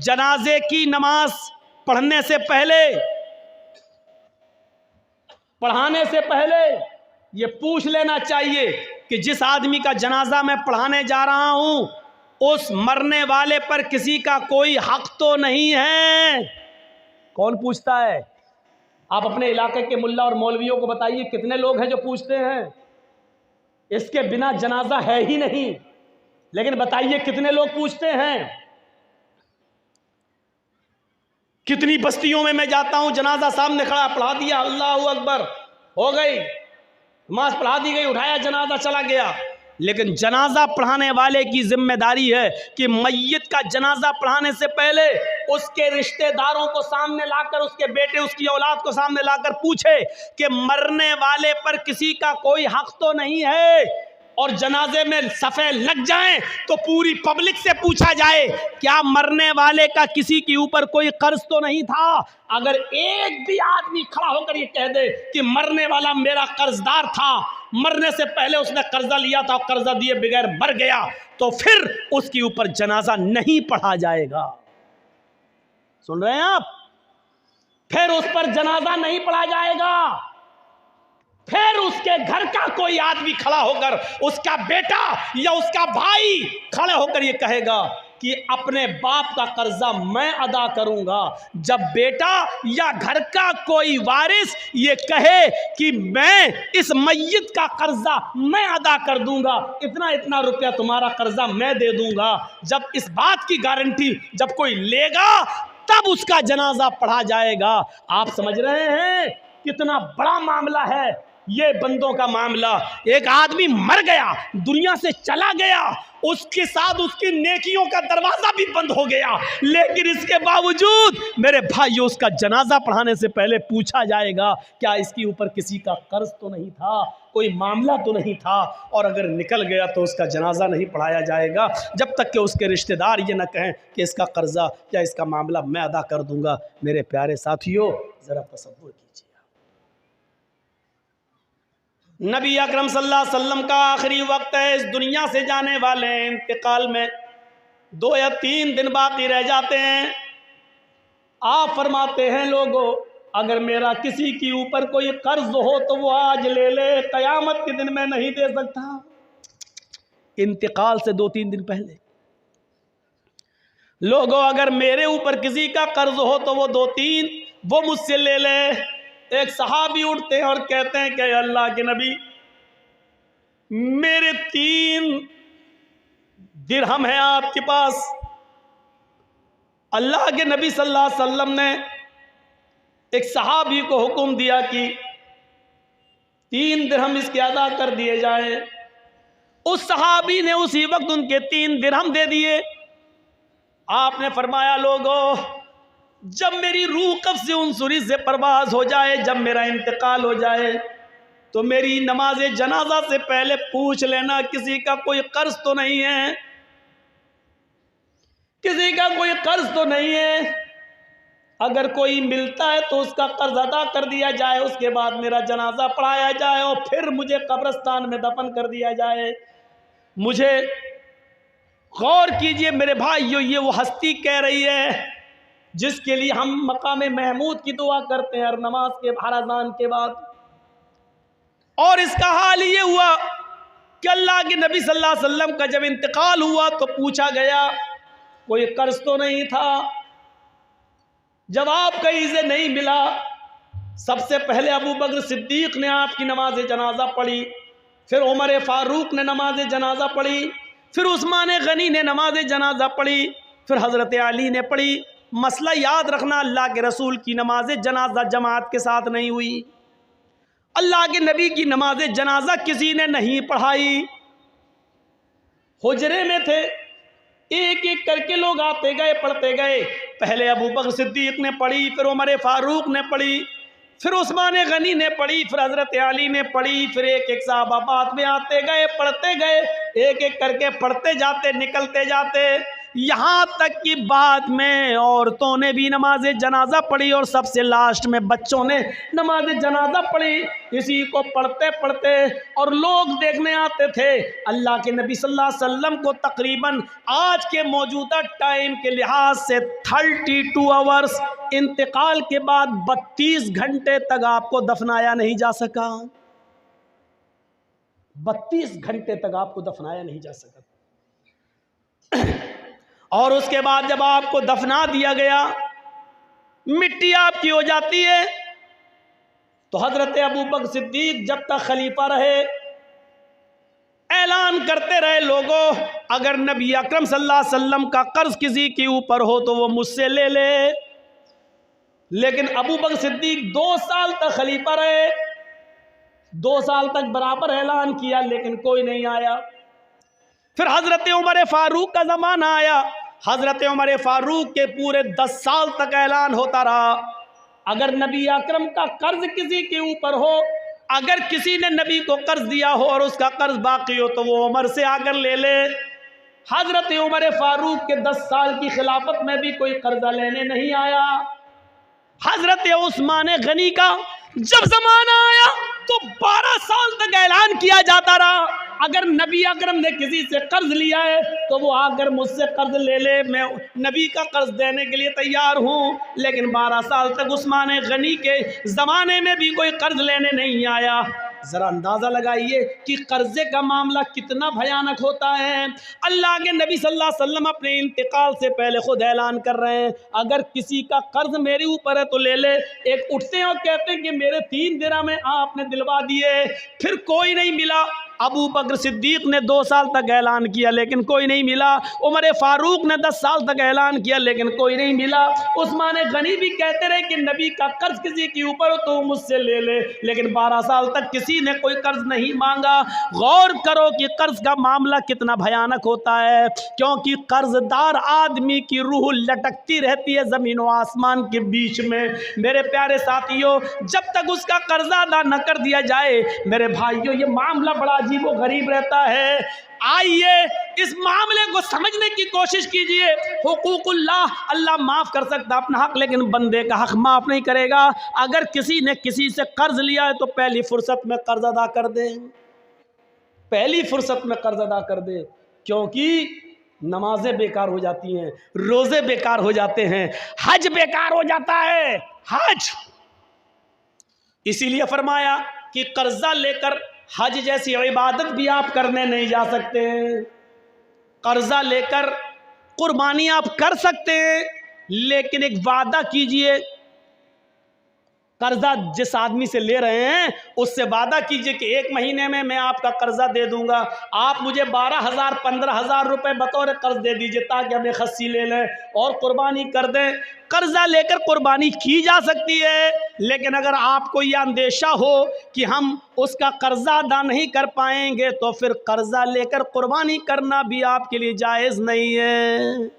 जनाजे की नमाज पढ़ने से पहले, पढ़ाने से पहले ये पूछ लेना चाहिए कि जिस आदमी का जनाजा मैं पढ़ाने जा रहा हूं उस मरने वाले पर किसी का कोई हक तो नहीं है। कौन पूछता है? आप अपने इलाके के मुल्ला और मौलवियों को बताइए कितने लोग हैं जो पूछते हैं। इसके बिना जनाजा है ही नहीं, लेकिन बताइए कितने लोग पूछते हैं। कितनी बस्तियों में मैं जाता हूं, जनाजा सामने खड़ा, पढ़ा दिया, अल्लाह अकबर, हो गई, नमाज पढ़ा दी गई, उठाया जनाजा चला गया। लेकिन जनाजा पढ़ाने वाले की जिम्मेदारी है कि मय्यत का जनाजा पढ़ाने से पहले उसके रिश्तेदारों को सामने लाकर, उसके बेटे, उसकी औलाद को सामने लाकर पूछे कि मरने वाले पर किसी का कोई हक तो नहीं है। और जनाजे में सफ़े लग जाएं तो पूरी पब्लिक से पूछा जाए क्या मरने वाले का किसी के ऊपर कोई कर्ज तो नहीं था। अगर एक भी आदमी खड़ा होकर ये कह दे कि मरने वाला मेरा कर्जदार था, मरने से पहले उसने कर्जा लिया था और कर्जा दिए बगैर मर गया, तो फिर उसके ऊपर जनाजा नहीं पढ़ा जाएगा। सुन रहे हैं आप? फिर उस पर जनाजा नहीं पढ़ा जाएगा। फिर उसके घर का कोई आदमी खड़ा होकर, उसका बेटा या उसका भाई खड़े होकर ये कहेगा कि अपने बाप का कर्जा मैं अदा करूंगा। जब बेटा या घर का कोई वारिस ये कहे कि मैं इस मय्यत का कर्जा मैं अदा कर दूंगा, इतना इतना रुपया तुम्हारा कर्जा मैं दे दूंगा, जब इस बात की गारंटी जब कोई लेगा तब उसका जनाजा पढ़ा जाएगा। आप समझ रहे हैं कितना बड़ा मामला है ये बंदों का मामला। एक आदमी मर गया, दुनिया से चला गया, उसके साथ उसकी नेकियों का दरवाजा भी बंद हो गया, लेकिन इसके बावजूद मेरे भाइयों उसका जनाजा पढ़ाने से पहले पूछा जाएगा क्या इसके ऊपर किसी का कर्ज तो नहीं था, कोई मामला तो नहीं था। और अगर निकल गया तो उसका जनाजा नहीं पढ़ाया जाएगा जब तक कि उसके रिश्तेदार ये न कहें कि इसका कर्जा या इसका मामला मैं अदा कर दूंगा। मेरे प्यारे साथियों, ज़रा तसव्वुर कीजिए, नबी अकरम सल्लल्लाहु अलैहि वसल्लम का आखिरी वक्त है, इस दुनिया से जाने वाले हैं, इंतकाल में 2 या 3 दिन बाकी रह जाते हैं। आप फरमाते हैं लोगों अगर मेरा किसी के ऊपर कोई कर्ज हो तो वो आज ले ले, कयामत के दिन मैं नहीं दे सकता। इंतकाल से 2-3 दिन पहले लोगों अगर मेरे ऊपर किसी का कर्ज हो तो वो 2-3 वो मुझसे ले ले। एक सहाबी उठते हैं और कहते हैं कि अल्लाह के नबी मेरे 3 दिरहम है आपके पास। अल्लाह के नबी सल्लल्लाहु अलैहि वसल्लम ने एक सहाबी को हुक्म दिया कि 3 दिरहम इसके अदा कर दिए जाए। उस सहाबी ने उसी वक्त उनके 3 दिरहम दे दिए। आपने फरमाया लोगों जब मेरी रूह कब्ज़ उनसुरी से परवाज हो जाए, जब मेरा इंतकाल हो जाए तो मेरी नमाज जनाजा से पहले पूछ लेना किसी का कोई कर्ज तो नहीं है, किसी का कोई कर्ज तो नहीं है। अगर कोई मिलता है तो उसका कर्ज अदा कर दिया जाए, उसके बाद मेरा जनाजा पढ़ाया जाए और फिर मुझे कब्रिस्तान में दफन कर दिया जाए। मुझे गौर कीजिए मेरे भाइयों, ये वो हस्ती कह रही है जिसके लिए हम मकाम महमूद की दुआ करते हैं हर नमाज के, हर अज़ान के बाद। और इसका हाल ये हुआ कि अल्लाह के नबी सल्लल्लाहु अलैहि वसल्लम का जब इंतकाल हुआ तो पूछा गया कोई कर्ज तो नहीं था। जवाब कहीं से नहीं मिला। सबसे पहले अबू बकर सिद्दीक ने आपकी नमाज जनाजा पढ़ी, फिर उमर फारूक ने नमाज जनाजा पढ़ी, फिर उस्मान गनी ने नमाज जनाजा पढ़ी, फिर हज़रत अली ने पढ़ी। मसला याद रखना, अल्लाह के रसूल की नमाज जनाजा जमात के साथ नहीं हुई, अल्लाह के नबी की नमाज जनाजा किसी ने नहीं पढ़ाई। हुजरे में थे, एक एक करके लोग आते गए, पढ़ते गए। पहले अबू बकर सिद्दीक ने पढ़ी, फिर उमर फारूक ने पढ़ी, फिर उस्मान गनी ने पढ़ी, फिर हज़रत अली ने पढ़ी, फिर एक एक साहबा बाद में आते गए, पढ़ते गए, एक एक करके पढ़ते जाते, निकलते जाते। यहाँ तक कि बाद में औरतों ने भी नमाज जनाजा पढ़ी और सबसे लास्ट में बच्चों ने नमाज जनाजा पढ़ी। इसी को पढ़ते पढ़ते और लोग देखने आते थे। अल्लाह के नबी सल्लल्लाहु अलैहि वसल्लम को तकरीबन आज के मौजूदा टाइम के लिहाज से 32 आवर्स इंतकाल के बाद 32 घंटे तक आपको दफनाया नहीं जा सका। 32 घंटे तक आपको दफनाया नहीं जा सका। और उसके बाद जब आपको दफना दिया गया, मिट्टी आपकी हो जाती है, तो हजरत अबू बकर सिद्दीक जब तक खलीफा रहे ऐलान करते रहे, लोगों अगर नबी अकरम सल्लल्लाहु अलैहि वसल्लम का कर्ज किसी के ऊपर हो तो वो मुझसे ले ले। लेकिन अबू बकर सिद्दीक 2 साल तक खलीफा रहे, 2 साल तक बराबर ऐलान किया, लेकिन कोई नहीं आया। फिर हजरत उमर फारूक का जमाना आया। हजरत उमर फारूक के पूरे 10 साल तक ऐलान होता रहा, अगर नबी अकरम का कर्ज किसी के ऊपर हो, अगर किसी ने नबी को कर्ज दिया हो और उसका कर्ज बाकी हो तो वो उमर से आकर ले ले। हजरत उमर फारूक के 10 साल की खिलाफत में भी कोई कर्जा लेने नहीं आया। हजरत उस्मान गनी का जब जमाना आया तो 12 साल तक ऐलान किया जाता रहा, अगर नबी अकरम ने किसी से कर्ज लिया है तो वो आकर मुझसे कर्ज ले ले, मैं नबी का कर्ज देने के लिए तैयार हूँ। लेकिन 12 साल तक उस्मान गनी के ज़माने में भी कोई कर्ज लेने नहीं आया। ज़रा अंदाज़ा लगाइए कि कर्जे का मामला कितना भयानक होता है। अल्लाह के नबी सल्लल्लाहु अलैहि वसल्लम अपने इंतकाल से पहले खुद ऐलान कर रहे हैं, अगर किसी का कर्ज मेरे ऊपर है तो ले ले। एक उठते हैं और कहते हैं कि मेरे 3 दिरहम में आपने दिलवा दिए, फिर कोई नहीं मिला। अबू बकर सिद्दीक ने 2 साल तक ऐलान किया लेकिन कोई नहीं मिला। उमर फारूक ने 10 साल तक ऐलान किया लेकिन कोई नहीं मिला। उस्मान गनी भी कहते रहे कि नबी का कर्ज किसी के ऊपर हो तो मुझसे ले ले, लेकिन 12 साल तक किसी ने कोई कर्ज नहीं मांगा। गौर करो कि कर्ज का मामला कितना भयानक होता है, क्योंकि कर्जदार आदमी की रूह लटकती रहती है ज़मीन और आसमान के बीच में। मेरे प्यारे साथियों, जब तक उसका कर्जा अदा न कर दिया जाए, मेरे भाइयों, ये मामला बड़ा अजीब व गरीब रहता है। आइए इस मामले को समझने की कोशिश कीजिए। हुकूकुल्लाह, अल्लाह माफ़ कर सकता अपना हक, लेकिन बंदे का हक माफ़ नहीं करेगा। अगर किसी ने किसी से कर्ज लिया है तो पहली फुर्सत में कर्ज अदा कर दे, पहली फुर्सत में कर्ज अदा कर दे, क्योंकि नमाजें बेकार हो जाती हैं, रोज़े बेकार हो जाते हैं, हज बेकार हो जाता है। हज इसीलिए फरमाया कि कर्जा लेकर हज जैसी इबादत भी आप करने नहीं जा सकते। कर्जा लेकर कुर्बानी आप कर सकते हैं, लेकिन एक वादा कीजिए, कर्जा जिस आदमी से ले रहे हैं उससे वादा कीजिए कि 1 महीने में मैं आपका कर्जा दे दूंगा, आप मुझे 12,000 15,000 रुपए बतौर कर्ज दे दीजिए ताकि हमें खस्सी ले लें और कुर्बानी कर दें। कर्जा लेकर कुर्बानी की जा सकती है, लेकिन अगर आपको यह अंदेशा हो कि हम उसका कर्जा अदा नहीं कर पाएंगे तो फिर कर्जा लेकर कुर्बानी करना भी आपके लिए जायज़ नहीं है।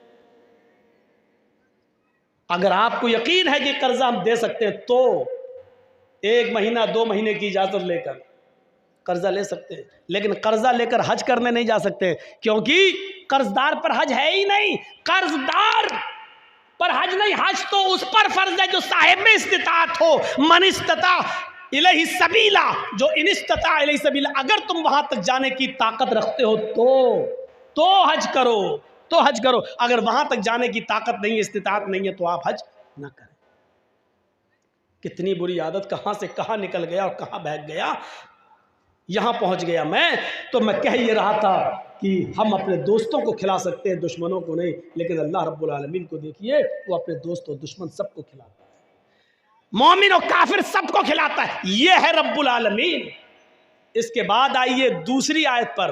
अगर आपको यकीन है कि कर्जा हम दे सकते हैं तो 1 महीना 2 महीने की इजाज़त लेकर कर्जा ले सकते हैं, लेकिन कर्जा लेकर हज करने नहीं जा सकते, क्योंकि कर्जदार पर हज है ही नहीं। कर्जदार पर हज नहीं, हज तो उस पर फर्ज है जो साहिब में इस्तिताअत हो। मन इस्तता इलैहि सबीला, जो इन इस्तता इलैहि सबीला, अगर तुम वहां तक जाने की ताकत रखते हो तो हज करो, तो हज करो। अगर वहां तक जाने की ताकत नहीं है, इस्तिताअत नहीं है, तो आप हज ना करें। कितनी बुरी आदत कहां से कहां निकल गया और कहां बह गया, यहां पहुंच गया मैं। तो मैं कह ये रहा था कि हम अपने दोस्तों को खिला सकते हैं, दुश्मनों को नहीं, लेकिन अल्लाह रब्बुल आलमीन को देखिए, वो अपने दोस्त और दुश्मन सबको खिलाता है, मोमिन और काफिर सबको खिलाता है। ये है रब्बुल आलमीन। इसके बाद आइए दूसरी आयत पर,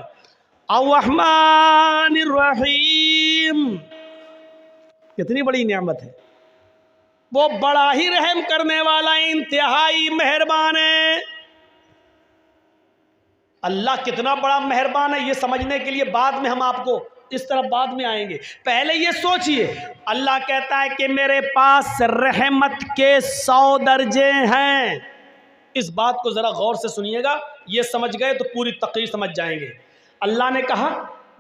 अर्रहमानिर रहीम, कितनी बड़ी नेमत है। वो बड़ा ही रहम करने वाला, इंतहाई मेहरबान है। अल्लाह कितना बड़ा मेहरबान है, ये समझने के लिए बाद में हम आपको इस तरफ बाद में आएंगे। पहले ये सोचिए, अल्लाह कहता है कि मेरे पास रहमत के 100 दर्जे हैं। इस बात को ज़रा गौर से सुनिएगा, ये समझ गए तो पूरी तकरीर समझ जाएंगे। अल्लाह ने कहा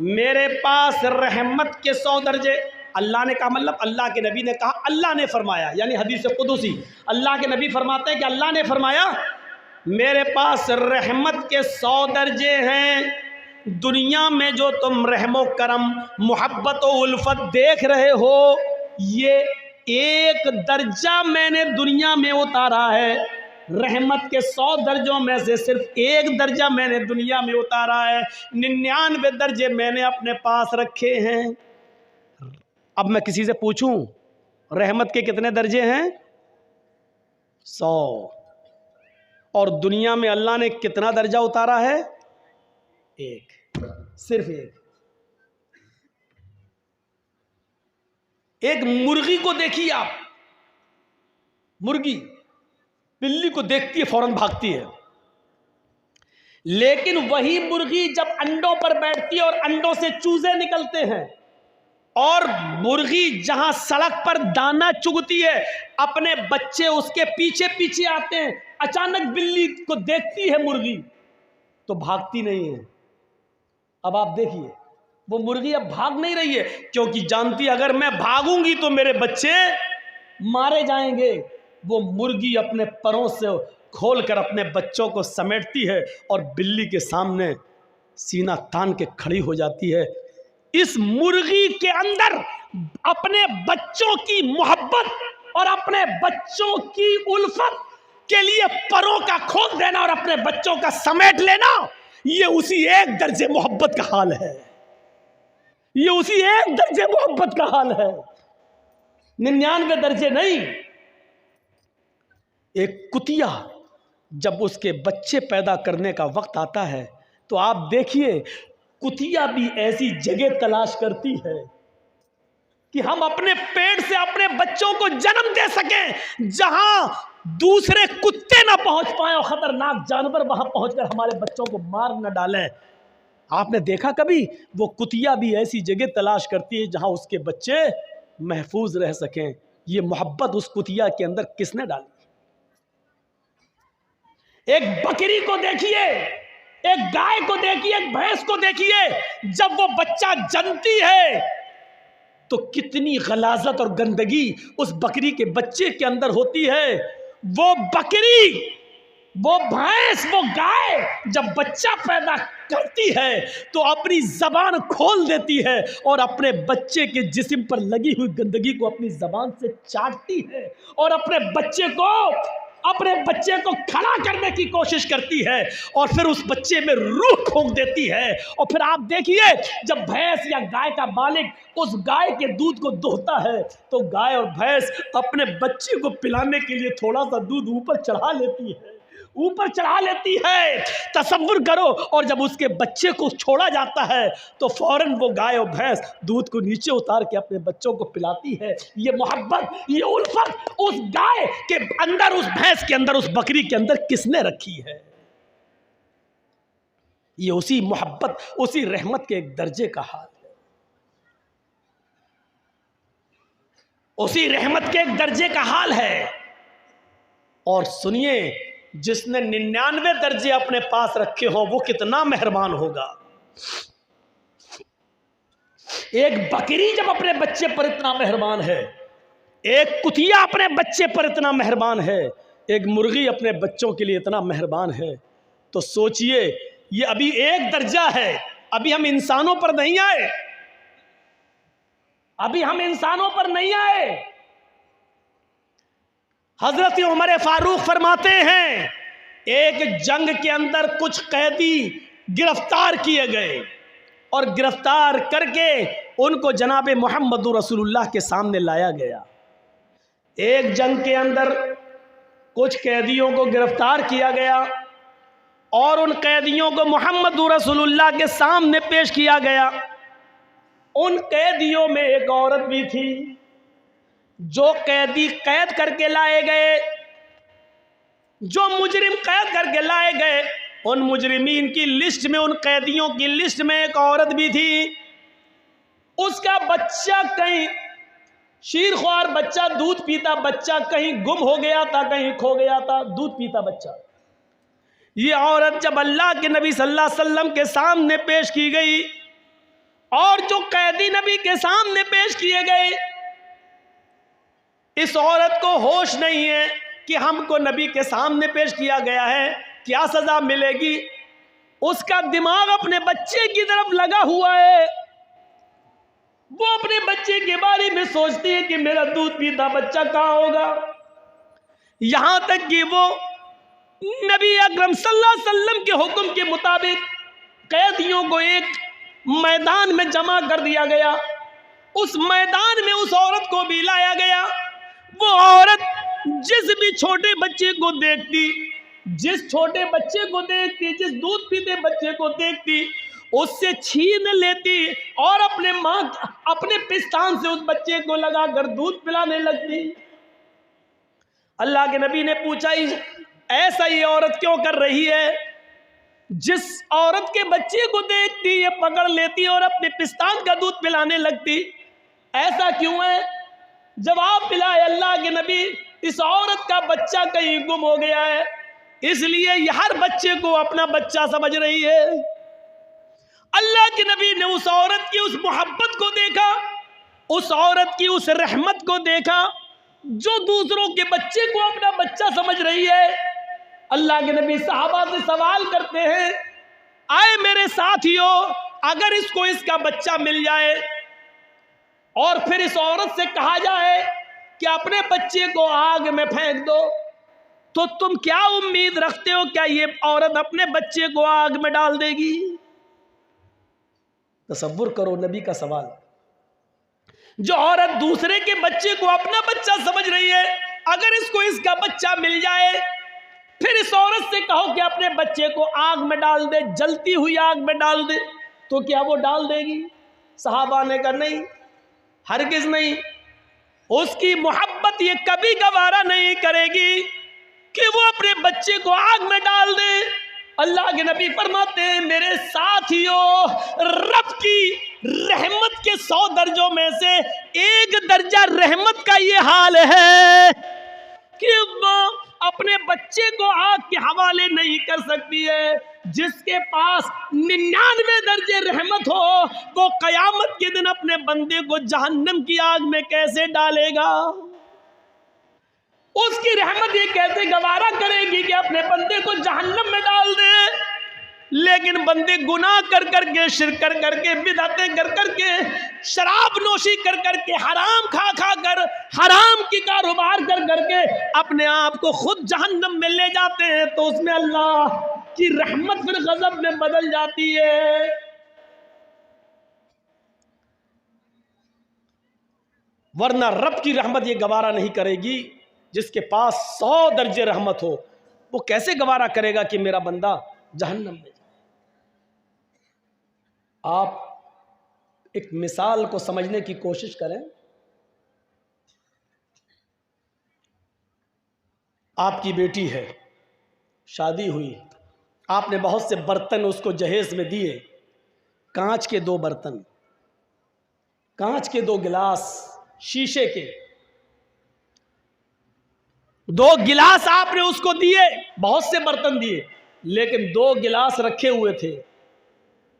मेरे पास रहमत के 100 दर्जे। अल्लाह ने कहा, मतलब अल्लाह के नबी ने कहा, अल्लाह ने फरमाया, यानी हदीस कुदुसी। अल्लाह के नबी फरमाते हैं कि अल्लाह ने फरमाया मेरे पास रहमत के 100 दर्जे हैं। दुनिया में जो तुम रहमो करम, मोहब्बत और उल्फत देख रहे हो, ये एक दर्जा मैंने दुनिया में उतारा है। रहमत के 100 दर्जों में से सिर्फ एक दर्जा मैंने दुनिया में उतारा है। 99 दर्जे मैंने अपने पास रखे हैं। अब मैं किसी से पूछूं रहमत के कितने दर्जे हैं? 100। और दुनिया में अल्लाह ने कितना दर्जा उतारा है? एक, सिर्फ एक। एक मुर्गी को देखिए आप, मुर्गी बिल्ली को देखती है फौरन भागती है, लेकिन वही मुर्गी जब अंडों पर बैठती है और अंडों से चूजे निकलते हैं, और मुर्गी जहां सड़क पर दाना चुगती है, अपने बच्चे उसके पीछे पीछे आते हैं, अचानक बिल्ली को देखती है मुर्गी तो भागती नहीं है। अब आप देखिए वो मुर्गी अब भाग नहीं रही है, क्योंकि जानती अगर मैं भागूंगी तो मेरे बच्चे मारे जाएंगे। वो मुर्गी अपने परों से खोलकर अपने बच्चों को समेटती है और बिल्ली के सामने सीना तान के खड़ी हो जाती है। इस मुर्गी के अंदर अपने बच्चों की मोहब्बत और अपने बच्चों की उल्फत के लिए परों का खोल देना और अपने बच्चों का समेट लेना, ये उसी एक दर्जे मोहब्बत का हाल है। ये उसी एक दर्जे मोहब्बत का हाल है, 99 दर्जे नहीं। एक कुतिया जब उसके बच्चे पैदा करने का वक्त आता है तो आप देखिए कुतिया भी ऐसी जगह तलाश करती है कि हम अपने पेट से अपने बच्चों को जन्म दे सकें जहां दूसरे कुत्ते ना पहुंच पाए और खतरनाक जानवर वहां पहुंचकर हमारे बच्चों को मार न डालें। आपने देखा कभी? वो कुतिया भी ऐसी जगह तलाश करती है जहां उसके बच्चे महफूज रह सकें। ये मोहब्बत उस कुतिया के अंदर किसने डाली? एक बकरी को देखिए, एक गाय को देखिए, एक भैंस को देखिए, जब वो बच्चा जनती है तो कितनी गलाजत और गंदगी उस बकरी के बच्चे के अंदर होती है। वो बकरी, वो भैंस, वो गाय जब बच्चा पैदा करती है तो अपनी जबान खोल देती है और अपने बच्चे के जिस्म पर लगी हुई गंदगी को अपनी जबान से चाटती है और अपने बच्चे को खड़ा करने की कोशिश करती है और फिर उस बच्चे में रूह फूंक देती है। और फिर आप देखिए जब भैंस या गाय का मालिक उस गाय के दूध को दोहता है तो गाय और भैंस अपने बच्चे को पिलाने के लिए थोड़ा सा दूध ऊपर चढ़ा लेती है, तसव्वुर करो। और जब उसके बच्चे को छोड़ा जाता है तो फौरन वो गाय और भैंस दूध को नीचे उतार के अपने बच्चों को पिलाती है। ये मोहब्बत, ये उल्फत उस गाय के अंदर, उस भैंस के अंदर, उस बकरी के अंदर किसने रखी है? ये उसी मोहब्बत, उसी रहमत के एक दर्जे का हाल है, उसी रहमत के एक दर्जे का हाल है। और सुनिए, जिसने 99 दर्जे अपने पास रखे हो वो कितना मेहरबान होगा। एक बकरी जब अपने बच्चे पर इतना मेहरबान है, एक कुतिया अपने बच्चे पर इतना मेहरबान है, एक मुर्गी अपने बच्चों के लिए इतना मेहरबान है, तो सोचिए ये अभी एक दर्जा है। अभी हम इंसानों पर नहीं आए, अभी हम इंसानों पर नहीं आए। हजरत उमर फारूक फरमाते हैं एक जंग के अंदर कुछ कैदी गिरफ्तार किए गए और गिरफ्तार करके उनको जनाब मोहम्मद रसूलुल्लाह के सामने लाया गया। एक जंग के अंदर कुछ कैदियों को गिरफ्तार किया गया और उन कैदियों को मोहम्मद रसूलुल्लाह के सामने पेश किया गया। उन कैदियों में एक औरत भी थी। जो कैदी कैद करके लाए गए, जो मुजरिम कैद करके लाए गए, उन मुजरिमीन की लिस्ट में, उन कैदियों की लिस्ट में एक औरत भी थी। उसका बच्चा कहीं, शीरख्वार बच्चा, दूध पीता बच्चा कहीं गुम हो गया था, कहीं खो गया था, दूध पीता बच्चा। ये औरत जब अल्लाह के नबी सल्लल्लाहु अलैहि वसल्लम के सामने पेश की गई और जो कैदी नबी के सामने पेश किए गए, इस औरत को होश नहीं है कि हमको नबी के सामने पेश किया गया है, क्या सजा मिलेगी। उसका दिमाग अपने बच्चे की तरफ लगा हुआ है। वो अपने बच्चे के बारे में सोचती है कि मेरा दूध पीता बच्चा कहाँ होगा। यहां तक कि वो नबी अकरम सल्लल्लाहु अलैहि वसल्लम के हुक्म के मुताबिक कैदियों को एक मैदान में जमा कर दिया गया। उस मैदान में उस औरत को भी लाया गया। वो औरत जिस भी छोटे बच्चे को देखती, जिस छोटे बच्चे को देखती, जिस दूध पीते बच्चे को देखती, उससे छीन लेती और अपने पिस्तान से उस बच्चे को लगाकर दूध पिलाने लगती। अल्लाह के नबी ने पूछा, ऐसा ये औरत क्यों कर रही है? जिस औरत के बच्चे को देखती ये पकड़ लेती और अपने पिस्तान का दूध पिलाने लगती, ऐसा क्यों है? जवाब मिला, अल्लाह के नबी, इस औरत का बच्चा कहीं गुम हो गया है, इसलिए ये हर बच्चे को अपना बच्चा समझ रही है। अल्लाह के नबी ने उस औरत की उस मोहब्बत को देखा, उस औरत की उस रहमत को देखा, जो दूसरों के बच्चे को अपना बच्चा समझ रही है। अल्लाह के नबी सहाबा से सवाल करते हैं, आए मेरे साथियों, अगर इसको इसका बच्चा मिल जाए और फिर इस औरत से कहा जाए कि अपने बच्चे को आग में फेंक दो, तो तुम क्या उम्मीद रखते हो, क्या ये औरत अपने बच्चे को आग में डाल देगी? तसव्वुर करो नबी का सवाल। जो औरत दूसरे के बच्चे को अपना बच्चा समझ रही है, अगर इसको इसका बच्चा मिल जाए, फिर इस औरत से कहो कि अपने बच्चे को आग में डाल दे, जलती हुई आग में डाल दे, तो क्या वो डाल देगी? सहाबा ने कहा नहीं, हरगिज नहीं। उसकी मोहब्बत ये कभी गवारा नहीं करेगी कि वो अपने बच्चे को आग में डाल दे। अल्लाह के नबी फरमाते हैं, मेरे साथियों, रब की रहमत के 100 दर्जों में से एक दर्जा रहमत का ये हाल है कि वो अपने बच्चे को आग के हवाले नहीं कर सकती है। जिसके पास 99 दर्जे रहमत हो, वो कयामत के दिन अपने बंदे को जहन्नम की आग में कैसे डालेगा? उसकी रहमत ये कैसे गवारा करेगी कि अपने बंदे को जहन्नम में डाल दे? लेकिन बंदे गुनाह कर करके, शिर्क कर करके, बिदअतें कर करके, शराब नोशी कर करके, हराम खा खा कर, हराम की कारोबार कर करके अपने आप को खुद जहन्नम में ले जाते हैं, तो उसमें अल्लाह की रहमत फिर गजब में बदल जाती है। वरना रब की रहमत ये गवारा नहीं करेगी। जिसके पास 100 दर्जे रहमत हो, वो कैसे गवारा करेगा कि मेरा बंदा जहन्नम में जाए? आप एक मिसाल को समझने की कोशिश करें। आपकी बेटी है, शादी हुई, आपने बहुत से बर्तन उसको जहेज में दिए, कांच के 2 बर्तन, कांच के 2 गिलास, शीशे के 2 गिलास आपने उसको दिए, बहुत से बर्तन दिए, लेकिन 2 गिलास रखे हुए थे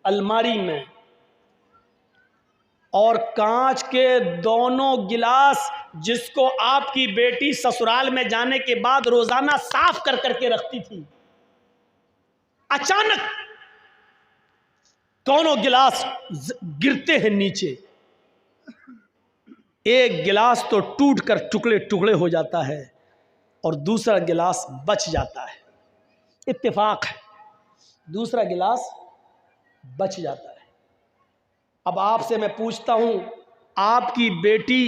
अलमारी में, और कांच के दोनों गिलास जिसको आपकी बेटी ससुराल में जाने के बाद रोजाना साफ कर करके रखती थी, अचानक दोनों गिलास गिरते हैं नीचे। एक गिलास तो टूट कर टुकड़े टुकड़े हो जाता है और दूसरा गिलास बच जाता है। इत्तेफाक है, दूसरा गिलास बच जाता है। अब आपसे मैं पूछता हूं, आपकी बेटी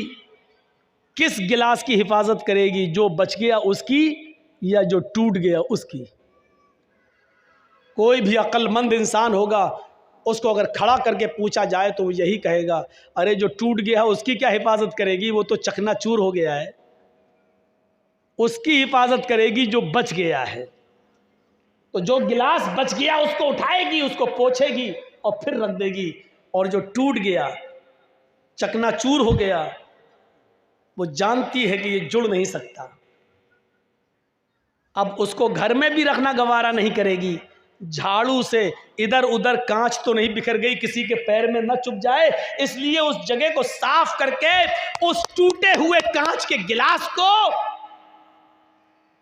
किस गिलास की हिफाजत करेगी, जो बच गया उसकी या जो टूट गया उसकी? कोई भी अक्लमंद इंसान होगा, उसको अगर खड़ा करके पूछा जाए तो वो यही कहेगा, अरे जो टूट गया है उसकी क्या हिफाजत करेगी, वो तो चकनाचूर हो गया है। उसकी हिफाजत करेगी जो बच गया है। तो जो गिलास बच गया उसको उठाएगी, उसको पोंछेगी और फिर रख देगी, और जो टूट गया, चकनाचूर हो गया, वो जानती है कि ये जुड़ नहीं सकता। अब उसको घर में भी रखना गवारा नहीं करेगी, झाड़ू से इधर उधर कांच तो नहीं बिखर गई, किसी के पैर में न चुभ जाए, इसलिए उस जगह को साफ करके उस टूटे हुए कांच के गिलास को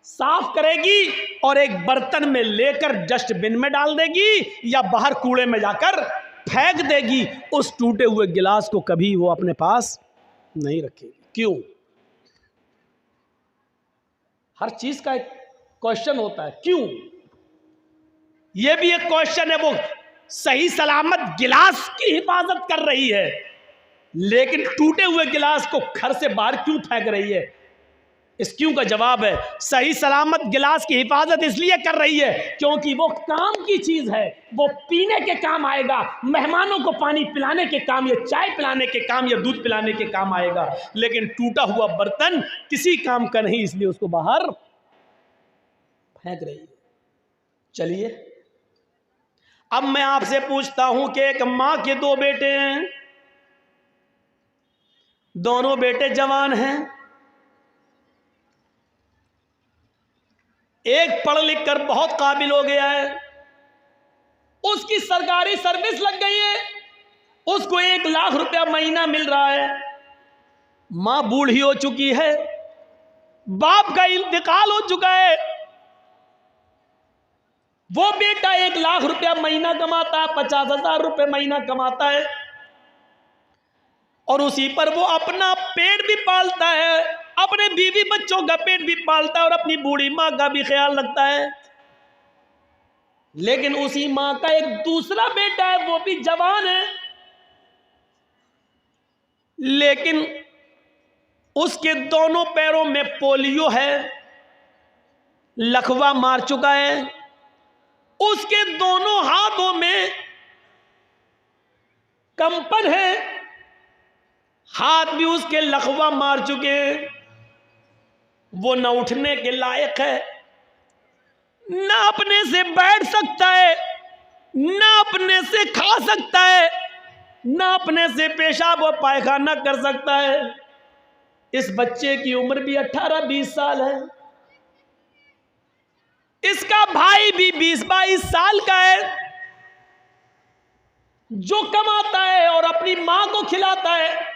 साफ करेगी और एक बर्तन में लेकर डस्टबिन में डाल देगी या बाहर कूड़े में जाकर फेंक देगी। उस टूटे हुए गिलास को कभी वो अपने पास नहीं रखेगी। क्यों? हर चीज का एक क्वेश्चन होता है, क्यों? यह भी एक क्वेश्चन है। वो सही सलामत गिलास की हिफाजत कर रही है, लेकिन टूटे हुए गिलास को घर से बाहर क्यों फेंक रही है? इस क्यों का जवाब है, सही सलामत गिलास की हिफाजत इसलिए कर रही है क्योंकि वो काम की चीज है, वो पीने के काम आएगा, मेहमानों को पानी पिलाने के काम या चाय पिलाने के काम या दूध पिलाने के काम आएगा। लेकिन टूटा हुआ बर्तन किसी काम का नहीं, इसलिए उसको बाहर फेंक रही है। चलिए, अब मैं आपसे पूछता हूं कि एक मां के दो बेटे हैं, दोनों बेटे जवान हैं। एक पढ़ लिख कर बहुत काबिल हो गया है, उसकी सरकारी सर्विस लग गई है, उसको 1 लाख रुपया महीना मिल रहा है। मां बूढ़ी हो चुकी है, बाप का इंतकाल हो चुका है। वो बेटा 1 लाख रुपया महीना कमाता है, 50,000 रुपये महीना कमाता है, और उसी पर वो अपना पेट भी पालता है, अपने बीवी बच्चों का पेट भी पालता है और अपनी बूढ़ी मां का भी ख्याल रखता है। लेकिन उसी मां का एक दूसरा बेटा है, वो भी जवान है, लेकिन उसके दोनों पैरों में पोलियो है, लकवा मार चुका है। उसके दोनों हाथों में कंपन है, हाथ भी उसके लकवा मार चुके हैं। वो न उठने के लायक है, न अपने से बैठ सकता है, न अपने से खा सकता है, न अपने से पेशाब और पायखाना कर सकता है। इस बच्चे की उम्र भी 18-20 साल है, इसका भाई भी 20-22 साल का है, जो कमाता है और अपनी मां को खिलाता है।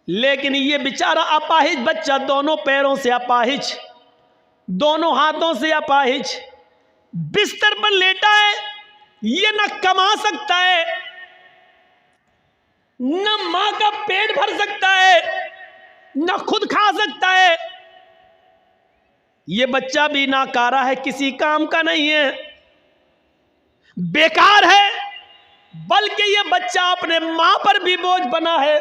लेकिन ये बेचारा अपाहिज बच्चा, दोनों पैरों से अपाहिज, दोनों हाथों से अपाहिज, बिस्तर पर लेटा है। ये न कमा सकता है, न मां का पेट भर सकता है, न खुद खा सकता है। ये बच्चा भी नाकारा है, किसी काम का नहीं है, बेकार है। बल्कि ये बच्चा अपने मां पर भी बोझ बना है,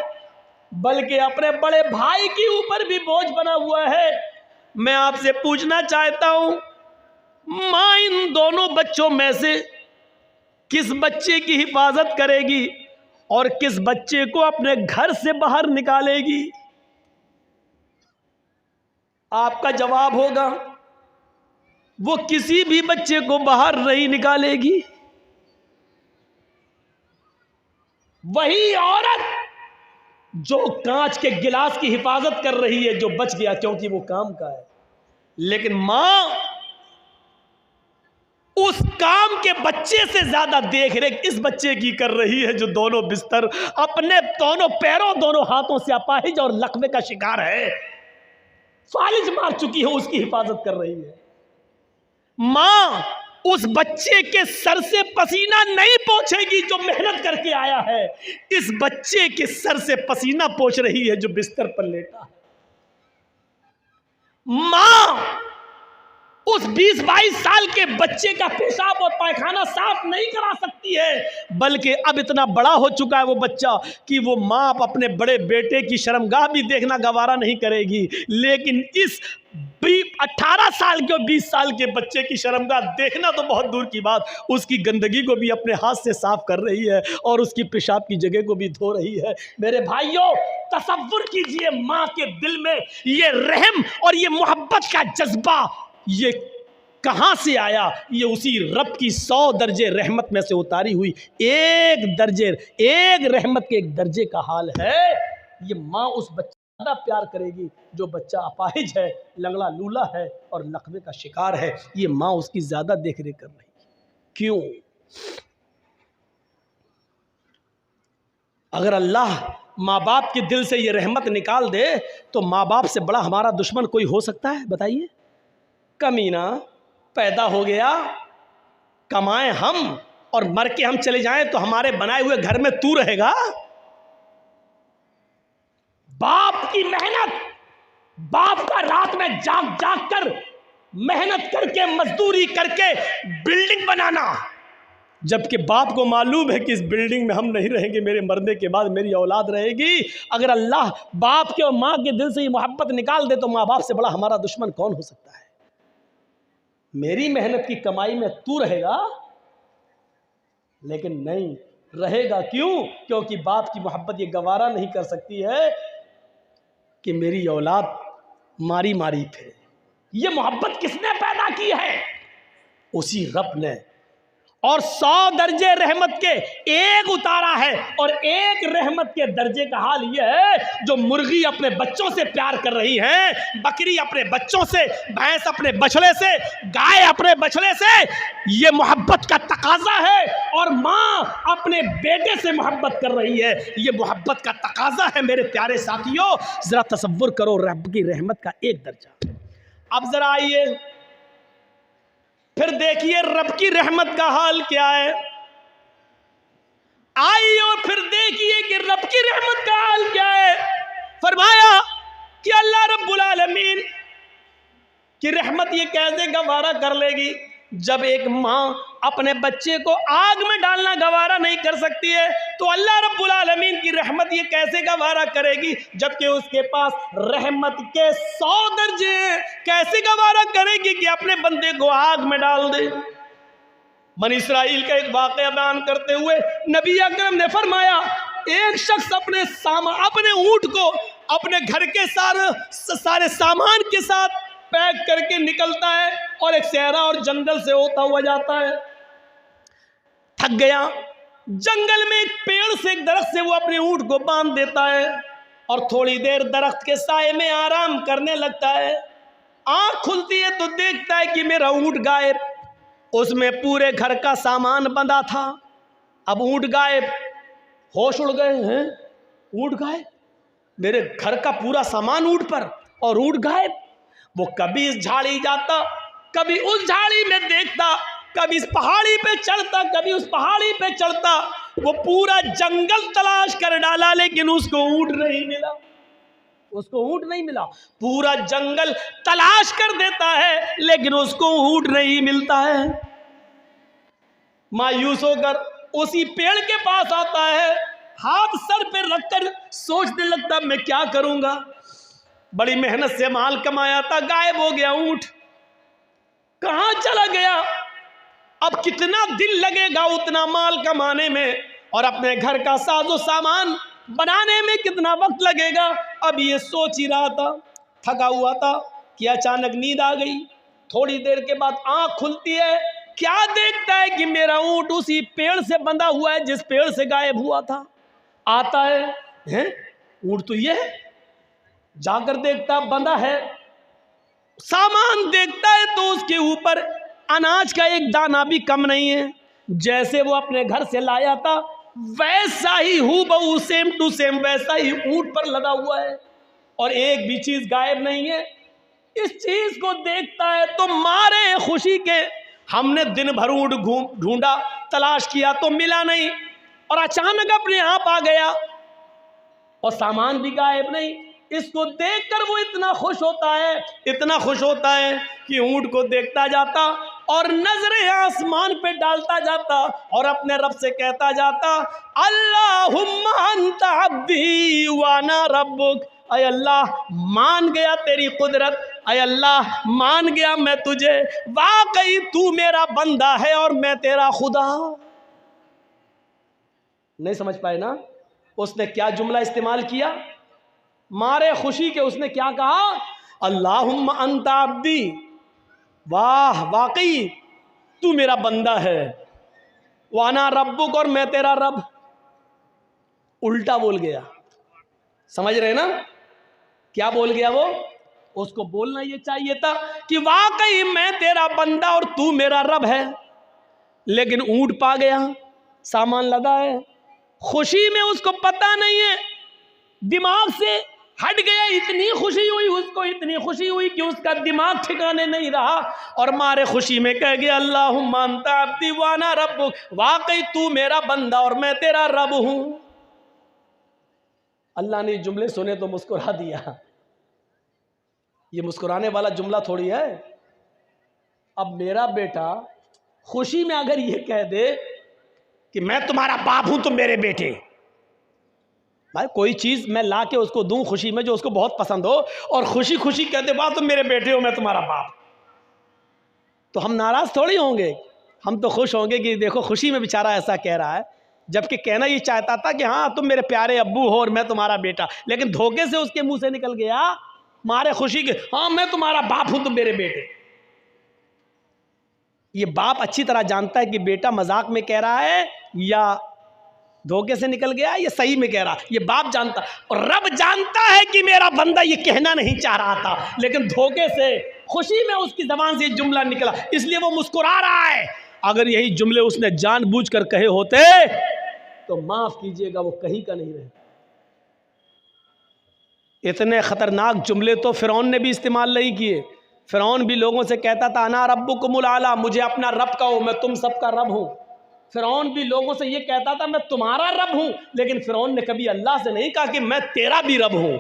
बल्कि अपने बड़े भाई के ऊपर भी बोझ बना हुआ है। मैं आपसे पूछना चाहता हूं, मां इन दोनों बच्चों में से किस बच्चे की हिफाजत करेगी और किस बच्चे को अपने घर से बाहर निकालेगी? आपका जवाब होगा, वो किसी भी बच्चे को बाहर नहीं निकालेगी। वही औरत जो कांच के गिलास की हिफाजत कर रही है, जो बच गया क्योंकि वो काम का है। लेकिन मां उस काम के बच्चे से ज्यादा देख रेख इस बच्चे की कर रही है, जो दोनों बिस्तर, अपने दोनों पैरों दोनों हाथों से अपाहिज और लकवे का शिकार है, फालिज मार चुकी है, उसकी हिफाजत कर रही है। मां उस बच्चे के सर से पसीना नहीं पोंछेगी जो मेहनत करके आया है, इस बच्चे के सर से पसीना पोंछ रही है जो बिस्तर पर लेटा है। मां उस 20-22 साल के बच्चे का पेशाब और पायखाना साफ नहीं करा सकती है, बल्कि अब इतना बड़ा हो चुका है वो बच्चा कि वो मां अपने बड़े बेटे की शर्मगाह भी देखना गवारा नहीं करेगी। लेकिन इस 18 साल के और 20 साल के बच्चे की शर्मगाह देखना तो बहुत दूर की बात, उसकी गंदगी को भी अपने हाथ से साफ कर रही है और उसकी पेशाब की जगह को भी धो रही है। मेरे भाइयों, तसव्वुर कीजिए, मां के दिल में ये रहम और ये मोहब्बत का जज्बा ये कहां से आया? ये उसी रब की 100 दर्जे रहमत में से उतारी हुई एक रहमत के एक दर्जे का हाल है। ये मां उस बच्चे को ज्यादा प्यार करेगी जो बच्चा अपाहिज है, लंगड़ा लूला है और लकवे का शिकार है। ये मां उसकी ज्यादा देख रेख कर रही है। क्यों? अगर अल्लाह माँ बाप के दिल से ये रहमत निकाल दे तो माँ बाप से बड़ा हमारा दुश्मन कोई हो सकता है? बताइए। कमीना पैदा हो गया, कमाएं हम और मर के हम चले जाएं तो हमारे बनाए हुए घर में तू रहेगा? बाप की मेहनत, बाप का रात में जाग जाग कर मेहनत करके मजदूरी करके बिल्डिंग बनाना, जबकि बाप को मालूम है कि इस बिल्डिंग में हम नहीं रहेंगे, मेरे मरने के बाद मेरी औलाद रहेगी। अगर अल्लाह बाप के और माँ के दिल से ये मोहब्बत निकाल दे तो माँ बाप से बड़ा हमारा दुश्मन कौन हो सकता है? मेरी मेहनत की कमाई में तू रहेगा, लेकिन नहीं रहेगा। क्यों? क्योंकि बाप की मोहब्बत ये गवारा नहीं कर सकती है कि मेरी औलाद मारी मारी फिरे। ये मोहब्बत किसने पैदा की है? उसी रब ने। और 100 दर्जे रहमत के एक उतारा है, और एक रहमत के दर्जे का हाल यह है जो मुर्गी अपने बच्चों से प्यार कर रही है, बकरी अपने बच्चों से, भैंस अपने बछड़े से, गाय अपने बछड़े से। ये मोहब्बत का तकाजा है। और माँ अपने बेटे से मोहब्बत कर रही है, ये मोहब्बत का तकाजा है। मेरे प्यारे साथियों, जरा तसव्वुर करो रब की रहमत का एक दर्जा। अब जरा आइए फिर देखिए रब की रहमत का हाल क्या है। आइए और फिर देखिए कि रब की रहमत का हाल क्या है। फरमाया कि अल्लाह रब्बुल आलमीन की रहमत ये कैसे गवारा कर लेगी? जब एक माँ अपने बच्चे को आग में डालना गवारा नहीं कर सकती है तो अल्लाह रब्बुल आलमीन की रहमत ये कैसे गवारा करेगी? जबकि उसके पास रहमत के 100 दर्जे हैं, कैसे गवारा करेगी कि अपने बंदे को आग में डाल दे? बनी इस्राइल का एक वाक़या बयान करते हुए नबी अकरम ने फरमाया, एक शख्स अपने ऊंट को अपने घर के सारे सामान के साथ पैक करके निकलता है और एक सहरा और जंगल से होता हुआ जाता है। थक गया, जंगल में एक पेड़ से, एक दरख्त से वो अपने ऊंट को बांध देता है और थोड़ी देर दरख्त के साए में आराम करने लगता है। आंख खुलती है तो देखता है कि मेरा ऊंट गायब। उसमें पूरे घर का सामान बंधा था। अब ऊंट गायब, होश उड़ गए हैं। ऊंट गायब, मेरे घर का पूरा सामान ऊंट पर और ऊंट गायब। वो कभी इस झाड़ी जाता, कभी उस झाड़ी में देखता, कभी इस पहाड़ी पे चढ़ता, कभी उस पहाड़ी पे चढ़ता। वो पूरा जंगल तलाश कर डाला लेकिन उसको ऊंट नहीं मिला। उसको ऊंट नहीं मिला। पूरा जंगल तलाश कर देता है लेकिन उसको ऊंट नहीं मिलता है। मायूस होकर उसी पेड़ के पास आता है, हाथ सर पे रखकर सोचने लगता मैं क्या करूंगा। बड़ी मेहनत से माल कमाया था, गायब हो गया ऊंट, कहां चला गया? अब कितना दिन लगेगा उतना माल कमाने में और अपने घर का साजो सामान बनाने में कितना वक्त लगेगा? अब ये सोच ही रहा था, थका हुआ था कि अचानक नींद आ गई। थोड़ी देर के बाद आंख खुलती है, क्या देखता है कि मेरा ऊंट उसी पेड़ से बंधा हुआ है जिस पेड़ से गायब हुआ था। आता है ऊंट तो ये है, जाकर देखता बंधा है। सामान देखता है तो उसके ऊपर अनाज का एक दाना भी कम नहीं है। जैसे वो अपने घर से लाया था वैसा ही हूबहू, सेम टू सेम वैसा ही ऊंट पर लगा हुआ है और एक भी चीज गायब नहीं है। इस चीज को देखता है तो मारे खुशी के, हमने दिन भर ऊंट ढूंढा, तलाश किया तो मिला नहीं और अचानक अपने आप आ गया और सामान भी गायब नहीं। इसको देखकर वो इतना खुश होता है, इतना खुश होता है कि ऊंट को देखता जाता और नजरें आसमान पे डालता जाता और अपने रब से कहता जाता, अल्लाहुम्मा अंता अब्दी व अना रब्बुक। अय अल्लाह, मान गया तेरी कुदरत, अय अल्लाह मान गया मैं तुझे, वाकई तू मेरा बंदा है और मैं तेरा खुदा। नहीं समझ पाए ना? उसने क्या जुमला इस्तेमाल किया? मारे खुशी के उसने क्या कहा? अल्लाहुम्मा अंता अब्दी, वाह वाकई तू मेरा बंदा है, वाना रब्बुक और मैं तेरा रब। उल्टा बोल गया, समझ रहे ना क्या बोल गया वो? उसको बोलना ये चाहिए था कि वाकई मैं तेरा बंदा और तू मेरा रब है, लेकिन ऊंट पा गया, सामान लदा है, खुशी में उसको पता नहीं है, दिमाग से हट गया। इतनी खुशी हुई उसको, इतनी खुशी हुई कि उसका दिमाग ठिकाने नहीं रहा और मारे खुशी में कह गया अल्लाहुम्मा अंता अब्दी व अना रब्बुक, वाकई तू मेरा बंदा और मैं तेरा रब हूं। अल्लाह ने जुमले सुने तो मुस्कुरा दिया। ये मुस्कुराने वाला जुमला थोड़ी है। अब मेरा बेटा खुशी में अगर ये कह दे कि मैं तुम्हारा बाप हूं तुम मेरे बेटे, भाई कोई चीज़ मैं ला के उसको दूं खुशी में जो उसको बहुत पसंद हो और खुशी खुशी कहते वाह तुम मेरे बेटे हो मैं तुम्हारा बाप, तो हम नाराज़ थोड़ी होंगे। हम तो खुश होंगे कि देखो खुशी में बेचारा ऐसा कह रहा है, जबकि कहना ये चाहता था कि हाँ तुम मेरे प्यारे अब्बू हो और मैं तुम्हारा बेटा, लेकिन धोखे से उसके मुंह से निकल गया मारे खुशी के हाँ मैं तुम्हारा बाप हूं तुम मेरे बेटे। ये बाप अच्छी तरह जानता है कि बेटा मजाक में कह रहा है या धोखे से निकल गया, ये सही में कह रहा, ये बाप जानता। और रब जानता है कि मेरा बंदा ये कहना नहीं चाह रहा था, लेकिन धोखे से खुशी में उसकी जबान से जुमला निकला, इसलिए वो मुस्कुरा रहा है। अगर यही जुमले उसने जानबूझकर कहे होते तो माफ कीजिएगा वो कहीं का नहीं रहता। इतने खतरनाक जुमले तो फिरौन ने भी इस्तेमाल नहीं किए। फिरौन भी लोगों से कहता था अना रब्बुकुमुल आला, मुझे अपना रब कहो, मैं तुम सबका रब हूं। फिरौन भी लोगों से ये कहता था मैं तुम्हारा रब हूं, लेकिन फिरौन ने कभी अल्लाह से नहीं कहा कि मैं तेरा भी रब हूं।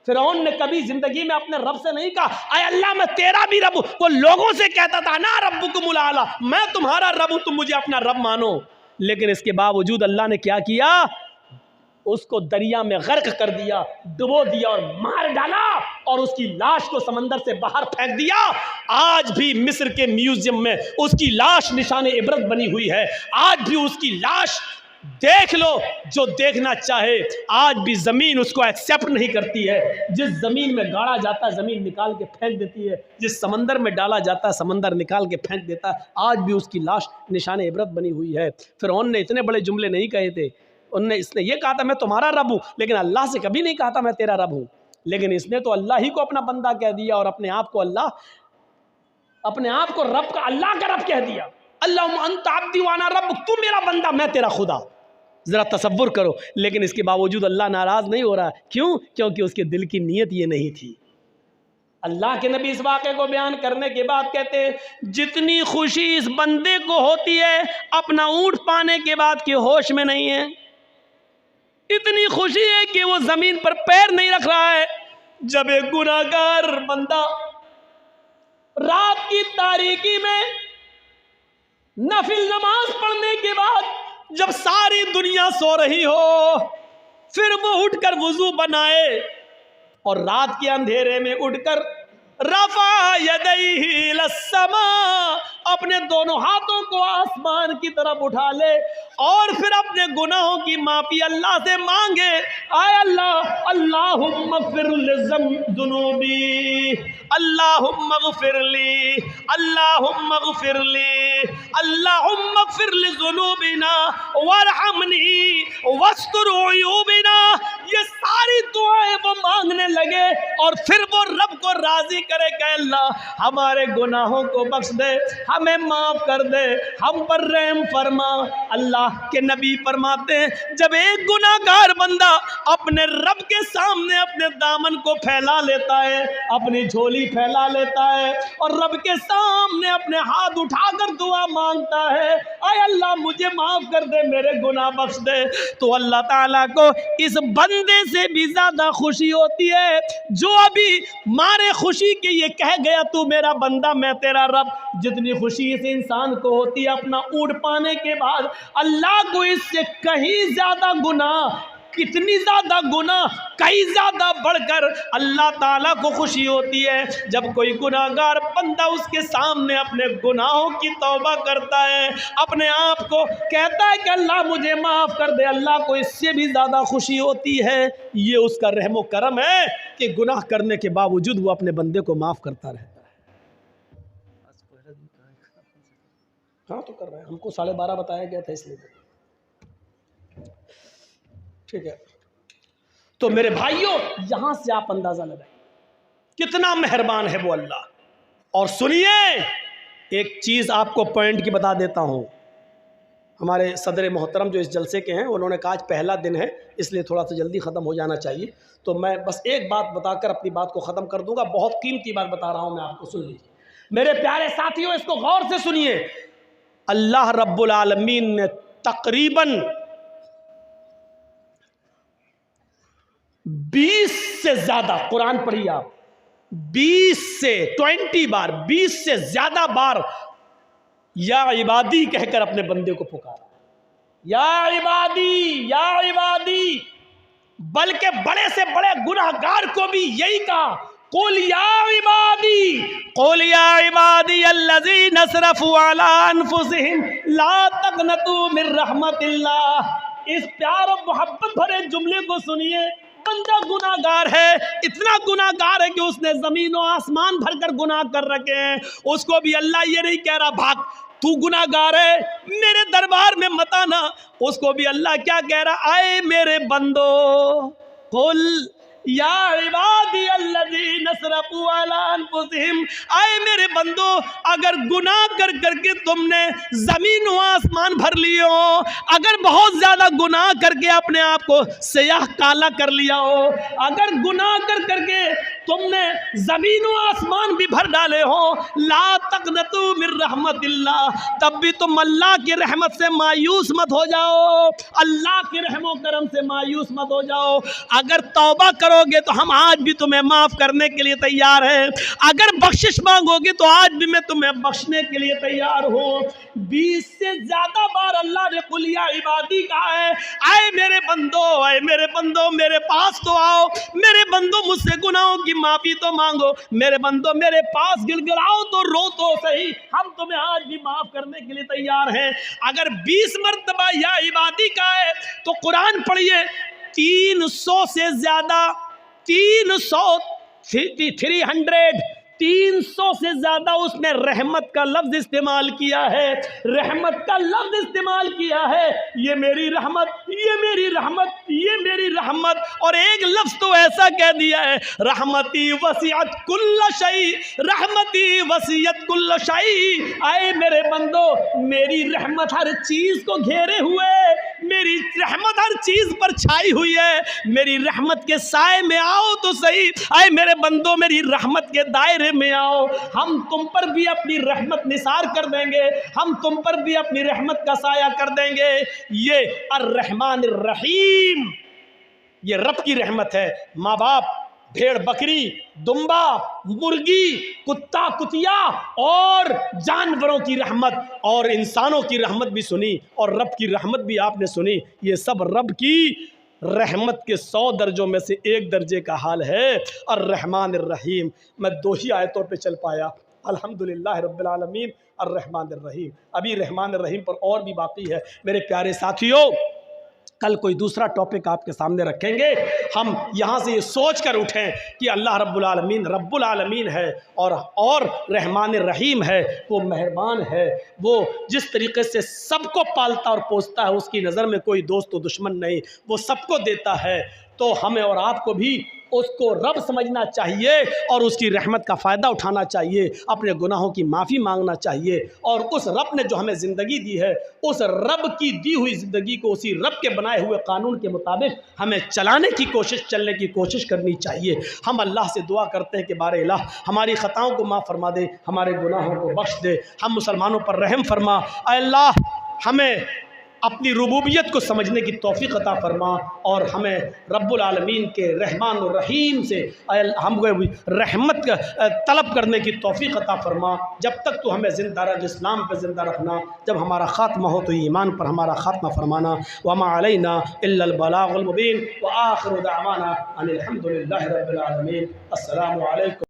फिरौन ने कभी जिंदगी में अपने रब से नहीं कहा आय अल्लाह मैं तेरा भी रब हूं। वो लोगों से कहता था ना रब्बुकुमुल आला, मैं तुम्हारा रब हूं, तुम मुझे अपना रब मानो। लेकिन इसके बावजूद अल्लाह ने क्या किया, उसको दरिया में गर्क कर दिया, डुबो दिया और मार डाला और उसकी लाश को समंदर से बाहर फेंक दिया। आज भी मिस्र के म्यूजियम में उसकी लाश निशाने इबरत बनी हुई है। आज भी उसकी लाश देख लो, जो देखना चाहे। आज भी ज़मीन उसको एक्सेप्ट नहीं करती है। जिस ज़मीन में गाड़ा जाता है ज़मीन निकाल के फेंक देती है, जिस समंदर में डाला जाता है समंदर निकाल के फेंक देता है। आज भी उसकी लाश निशाने इबरत बनी हुई है। फिरौन ने इतने बड़े जुमले नहीं कहे थे। इसने ये कहा था मैं तुम्हारा रब हूँ, लेकिन अल्लाह से कभी नहीं कहा था मैं तेरा रब हूँ। लेकिन इसने तो अल्लाह ही को अपना बंदा कह दिया और अपने आप को अल्लाह, अपने आप को रब का, अल्लाह का रब कह दिया। अल्लाहुम्मा अंता अब्दी व अना रब्बुक, तू मेरा बंदा मैं तेरा खुदा। ज़रा तसव्वुर करो। लेकिन इसके बावजूद अल्लाह नाराज़ नहीं हो रहा। क्यों? क्योंकि उसके दिल की नीयत ये नहीं थी। अल्लाह के नबी इस वाक़े को बयान करने के बाद कहते हैं जितनी खुशी इस बंदे को होती है अपना ऊँट पाने के बाद कि होश में नहीं है, इतनी खुशी है कि वो जमीन पर पैर नहीं रख रहा है। जब एक गुनाहगार बंदा रात की तारीकी में नफिल नमाज पढ़ने के बाद जब सारी दुनिया सो रही हो, फिर वो उठकर वुजू बनाए और रात के अंधेरे में उठकर रफा यदैहि लस्समा, अपने दोनों हाथों को आसमान की तरफ उठा ले और फिर अपने गुनाहों की माफी अल्लाह से मांगे। आय अल्लाह, अल्लाहुम्मा ग़फ़िर ज़ुनूबी, अल्लाहुम्मा ग़फ़िर ली, अल्लाहुम्मा ग़फ़िर ली, अल्लाहुम्मा ग़फ़िर लिज़ुनूबिना वरहमनी वस्तुर उयूबिना। ये सारी दुआएं वो मांगने लगे और फिर वो रब को राजी करे कि अल्लाह हमारे गुनाहों को बख्श दे, हमें माफ कर दे, हम पर रहम फरमा। अल्लाह के नबी फरमाते हैं जब एक गुनाहगार बंदा अपने रब के सामने अपने दामन को फैला लेता है, अपनी झोली फैला लेता है और रब के सामने अपने हाथ उठाकर दुआ मांगता है आय अल्लाह मुझे माफ कर दे, मेरे गुनाह बख्श दे, तो अल्लाह ताला को इस बंदे से भी ज्यादा खुशी होती है जो अभी मारे खुशी के ये कह गया तू मेरा बंदा मैं तेरा रब। जितनी खुशी इस इंसान को होती है अपना ऊँट पाने के बाद, अल्लाह को इससे कहीं ज्यादा गुनाह, कितनी ज्यादा गुनाह, कई ज्यादा बढ़कर अल्लाह ताला को खुशी होती है जब कोई गुनाहगार बंदा उसके सामने अपने गुनाहों की तौबा करता है, अपने आप को कहता है कि अल्लाह मुझे माफ़ कर दे। अल्लाह को इससे भी ज़्यादा खुशी होती है। ये उसका रहमो करम है कि गुनाह करने के बावजूद वो अपने बंदे को माफ़ करता रहता है। हाँ तो कर रहे हैं, हमको 12:30 बताया गया था इसलिए। ठीक है, तो मेरे भाइयों यहां से आप अंदाजा लगाएं कितना मेहरबान है वो अल्लाह। और सुनिए एक चीज आपको पॉइंट की बता देता हूं, हमारे सदर मोहतरम जो इस जलसे के हैं, उन्होंने कहा आज पहला दिन है इसलिए थोड़ा सा जल्दी ख़त्म हो जाना चाहिए। तो मैं बस एक बात बताकर अपनी बात को ख़त्म कर दूंगा। बहुत कीमती बात बता रहा हूँ मैं आपको, सुन लीजिए मेरे प्यारे साथियों, इसको गौर से सुनिए। अल्लाह रब्बुल आलमीन ने तकरीबन 20 से ज़्यादा, कुरान पढ़िए आप, 20 बार 20 से ज़्यादा बार या इबादी कहकर अपने बंदे को पुकारा, या इबादी, बल्कि बड़े से बड़े गुनहगार को भी यही कहा, कुल या इबादी अल्लज़ीना असरफ़ू अला अनफुसिहिम ला तक़नतू मिन रहमतिल्लाह। इस प्यार और मोहब्बत भरे जुमले को सुनिए। बंदा गुनाहगार है, इतना गुनाहगार है कि उसने ज़मीन और आसमान भरकर गुनाह कर रखे हैं। उसको भी अल्लाह ये नहीं कह रहा भाग, तू गुनाहगार है मेरे दरबार में मत आना। उसको भी अल्लाह क्या कह रहा, आए मेरे बंदो, कुल या इबादी अल्लज़ीना असरफ़ू अला अनफुसिहिम, आए मेरे बंदो, अगर गुनाह कर करके तुमने ज़मीन व आसमान भर लिए हो, अगर बहुत ज़्यादा गुनाह करके अपने आप को स्याह काला कर लिया हो, अगर गुनाह कर करके तुमने ज़मीन व आसमान भी भर डाले हो, ला तक़नतू मिन रहमतिल्लाह, तब भी तुम अल्लाह की रहमत से मायूस मत हो जाओ, अल्लाह के रहमो करम से मायूस मत हो जाओ। अगर तौबा करोगे तो हम आज भी तुम्हें माफ़ करने के लिए तैयार हैं, अगर बख्शिश मांगोगे तो आज भी मैं तुम्हें बख्शने के लिए तैयार हूँ। 20 से ज़्यादा बार अल्लाह ने कुल या इबादी कहा है, आए मेरे बंदो मेरे पास तो आओ, मेरे बंदो मुझसे गुनाहों की माफ़ी तो मांगो, मेरे बंदो मेरे पास गिड़गिड़ाओ तो रो तो सही, हम तुम्हें आज भी माफ़ करने के लिए तैयार हैं। अगर 20 मरतबा या इबादी का है तो कुरान पढ़िए, 300 से ज़्यादा, 300 से ज़्यादा उसने रहमत का लफ्ज़ इस्तेमाल किया है, रहमत का लफ्ज़ इस्तेमाल किया है। ये मेरी रहमत, ये मेरी रहमत, ये मेरी रहमत, और एक लफ्ज़ तो ऐसा कह दिया है, रहमती वसीअत कुल्ल शै, रहमती वसीअत कुल्ल शै। आए मेरे बंदो, मेरी रहमत हर चीज़ को घेरे हुए, मेरी रहमत हर चीज़ पर छाई हुई है, मेरी रहमत के साए में आओ तो सही। आए मेरे बंदो, मेरी रहमत के दायरे में आओ, हम तुम पर भी अपनी रहमत निसार कर देंगे, हम तुम पर भी अपनी रहमत का साया कर देंगे। ये अर्रहमान अर्रहीम, ये रब की रहमत है। माँ बाप, भेड़ बकरी, दुम्बा, मुर्गी, कुत्ता कुतिया और जानवरों की रहमत और इंसानों की रहमत भी सुनी, और रब की रहमत भी आपने सुनी। ये सब रब की रहमत के 100 दर्जों में से एक दर्जे का हाल है, अर्रहमान अर्रहीम। मैं 2 ही आयतों पे चल पाया, अल्हम्दुलिल्लाह रब्बिल आलमीन अर्रहमान अर्रहीम। अभी रहमान अर्रहीम पर और भी बाकी है। मेरे प्यारे साथियों, कल कोई दूसरा टॉपिक आपके सामने रखेंगे। हम यहाँ से ये सोच कर उठें कि अल्लाह रब्बुल आलमीन है और रहमान रहीम है, वो मेहरबान है, वो जिस तरीके से सबको पालता और पोसता है, उसकी नज़र में कोई दोस्त व दुश्मन नहीं, वो सबको देता है। तो हमें और आपको भी उसको रब समझना चाहिए और उसकी रहमत का फ़ायदा उठाना चाहिए, अपने गुनाहों की माफ़ी मांगना चाहिए, और उस रब ने जो हमें ज़िंदगी दी है, उस रब की दी हुई ज़िंदगी को उसी रब के बनाए हुए कानून के मुताबिक हमें चलाने की कोशिश, चलने की कोशिश करनी चाहिए। हम अल्लाह से दुआ करते हैं कि बारे इलाह हमारी ख़ताओं को माफ़ फरमा दे, हमारे गुनाहों को बख्श दे, हम मुसलमानों पर रहम फरमा। अल्लाह हमें अपनी रुबूबियत को समझने की तौफ़ीक़ अता फरमा, और हमें रब्बुल आलमीन के रहमान और रहीम से हमको रहमत तलब करने की तौफ़ीक़ अता फरमा। जब तक तो हमें ज़िंदा रख, इस्लाम पर ज़िंदा रखना, जब हमारा ख़ात्मा हो तो ईमान पर हमारा ख़ात्मा फरमाना। वमा अलैना इल्लल बलागुल मुबीन व आखिरु दअवाना अनिल हम्दुलिल्लाहि रब्बिल आलमीन। अस्सलामु अलैकुम।